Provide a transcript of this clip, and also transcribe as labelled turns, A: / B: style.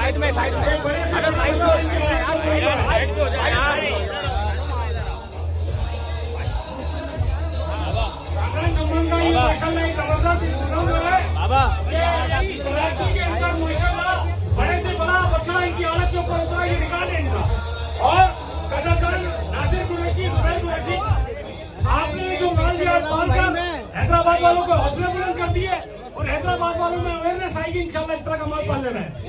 A: Side में अगर side हो जाए यार। बाबा
B: कराची के अंदर माशाल्लाह बड़े से बड़ा बछड़ा इनकी हालत के ऊपर उतरा, ये निकाल इनका। और कदाकान नासिर कुरैशी, जुबैर कुरैशी, आपने जो माल दिया पालकर हैदराबाद वालों को हौसले बुलंद कर दिए और हैदराबाद वालों में अवेयरनेस आएगी इंशाल्लाह इस तरह का माल पालने में।